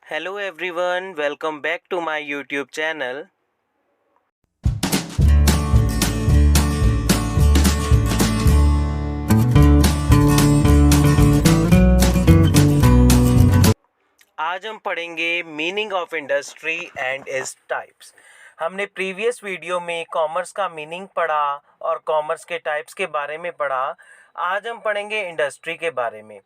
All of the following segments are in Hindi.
Hello everyone, welcome back to my YouTube channel. आज हम पढ़ेंगे meaning of industry and its types. हमने प्रीवियस वीडियो में कॉमर्स का मीनिंग पढ़ा और कॉमर्स के टाइप्स के बारे में पढ़ा। आज हम पढ़ेंगे इंडस्ट्री के बारे में।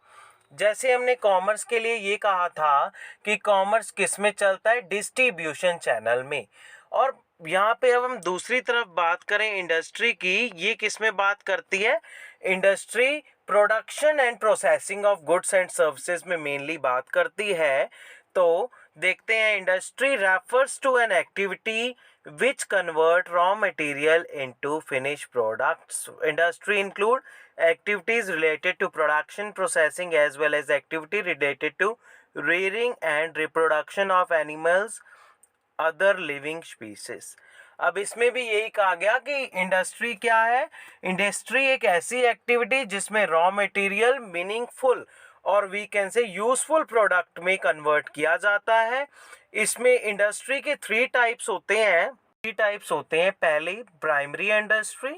जैसे हमने कॉमर्स के लिए ये कहा था कि कॉमर्स किस में चलता है, डिस्ट्रीब्यूशन चैनल में। और यहाँ पे अब हम दूसरी तरफ बात करें इंडस्ट्री की, ये किस में बात करती है? Industry production and processing of goods and services में मेनली बात करती है। तो देखते हैं, industry refers to an activity which convert raw material into finished products. Industry include activities related to production, processing as well as activity related to rearing and reproduction of animals, other living species. अब इसमें भी यही कहा गया कि इंडस्ट्री क्या है? इंडस्ट्री एक ऐसी एक्टिविटी जिसमें रॉ मटेरियल मीनिंगफुल और we can say useful product में कन्वर्ट किया जाता है। इसमें इंडस्ट्री के थ्री टाइप्स होते हैं। पहली primary industry,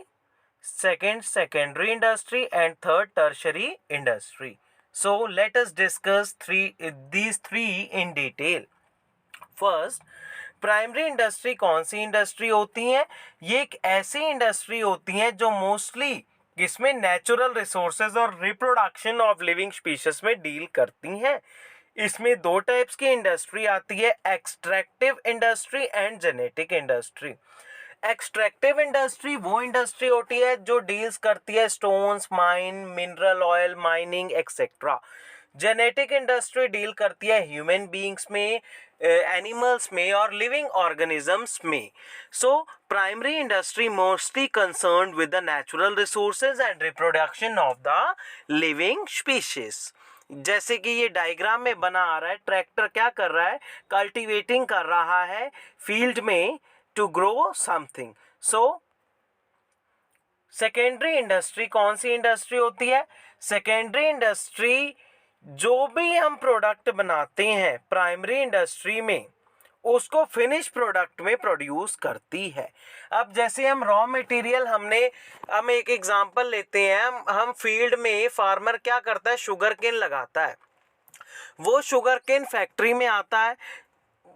second secondary industry and third tertiary industry. So let us discuss these three in detail. First, primary industry कौन सी इंडस्ट्री होती है? ये एक ऐसी इंडस्ट्री होती है जो मोस्टली इसमें नेचुरल रिसोर्सेज और रिप्रोडक्शन ऑफ लिविंग स्पीशीज में डील करती हैं। इसमें दो टाइप्स की इंडस्ट्री आती है, extractive industry and genetic industry. Extractive industry वो इंडस्ट्री होती है जो डील्स करती है stones, mine, mineral oil, mining etcetera. Genetic industry deal करती है ह्यूमन बीइंग्स में, एनिमल्स में और लिविंग ऑर्गेनिजम्स में। So primary industry mostly concerned with the natural resources and reproduction of the living species. जैसे कि ये डायग्राम में बना आ रहा है, ट्रैक्टर क्या कर रहा है? कल्टीवेटिंग कर रहा है फील्ड में to grow something. So secondary industry कौन सी इंडस्ट्री होती है? सेकेंडरी इंडस्ट्री जो भी हम प्रोडक्ट बनाते हैं प्राइमरी इंडस्ट्री में, उसको फिनिश प्रोडक्ट में प्रोड्यूस करती है। अब जैसे हम रॉ मटेरियल हम एक एग्जांपल लेते हैं, हम फील्ड में फार्मर क्या करता है? शुगर केन लगाता है। वो शुगर केन फैक्ट्री में आता है,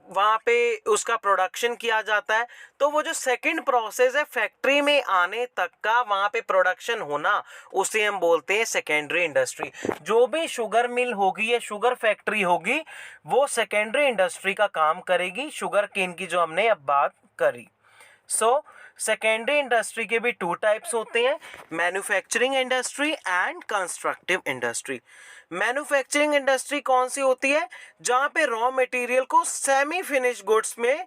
वहाँ पे उसका प्रोडक्शन किया जाता है। तो वो जो सेकंड प्रोसेस है फैक्ट्री में आने तक का, वहाँ पे प्रोडक्शन होना, उसे हम बोलते हैं सेकेंडरी इंडस्ट्री। जो भी शुगर मिल होगी या शुगर फैक्ट्री होगी, वो सेकेंडरी इंडस्ट्री का काम करेगी, शुगर केन की जो हमने अब बात करी। सो सेकेंडरी इंडस्ट्री के भी टू टाइप्स होते हैं, manufacturing industry and constructive industry. Manufacturing industry कौन सी होती है? जहां पे रॉ मटेरियल को सेमी फिनिश गुड्स में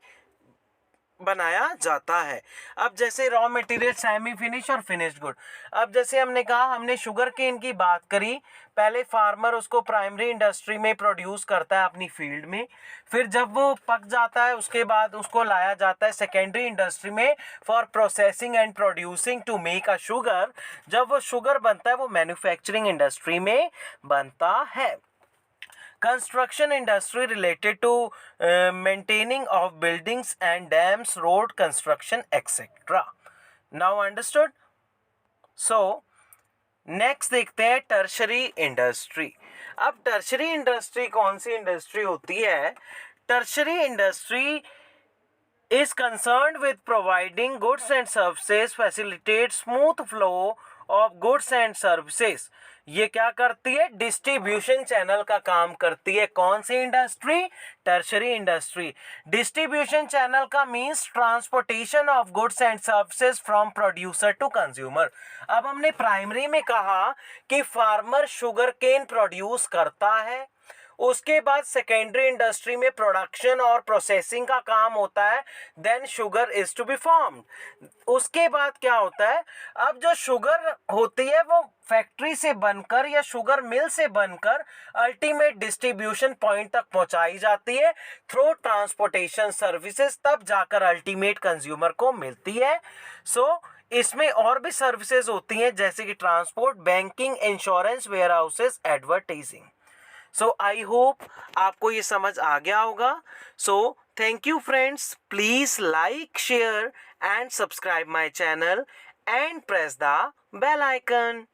बनाया जाता है। अब जैसे रॉ मटेरियल सेमी फिनिश और फिनिश्ड गुड, अब जैसे हमने कहा, हमने शुगर केन की बात करी, पहले फार्मर उसको प्राइमरी इंडस्ट्री में प्रोड्यूस करता है अपनी फील्ड में, फिर जब वो पक जाता है उसके बाद उसको लाया जाता है सेकेंडरी इंडस्ट्री में for processing and producing to make a sugar. जब वो शुगर बनता है वो मैन्युफैक्चरिंग इंडस्ट्री में बनता है। Construction industry related to maintaining of buildings and dams, road construction, etc. Now understood? So next देखते हैं टर्शरी इंडस्ट्री। अब टर्शरी इंडस्ट्री कौन सी इंडस्ट्री होती है? Tertiary industry is concerned with providing goods and services, facilitate smooth flow of goods and services. ये क्या करती है? डिस्ट्रीब्यूशन चैनल का काम करती है। कौन सी industry? Tertiary industry. Distribution channel का means transportation of goods and services from producer to consumer. अब हमने प्राइमरी में कहा कि फार्मर शुगर केन प्रोड्यूस करता है, उसके बाद सेकेंडरी इंडस्ट्री में प्रोडक्शन और प्रोसेसिंग का काम होता है, then sugar is to be formed. उसके बाद क्या होता है? अब जो शुगर होती है वो फैक्ट्री से बनकर या शुगर मिल से बनकर अल्टीमेट डिस्ट्रीब्यूशन पॉइंट तक पहुंचाई जाती है थ्रू ट्रांसपोर्टेशन सर्विसेज, तब जाकर अल्टीमेट कंज्यूमर को मिलती है। सो इसमें और भी सर्विसेज होती हैं जैसे कि transport, banking, insurance, warehouses, advertising. So I hope आपको ये समझ आ गया होगा. So thank you friends. Please like, share and subscribe my channel and press the bell icon.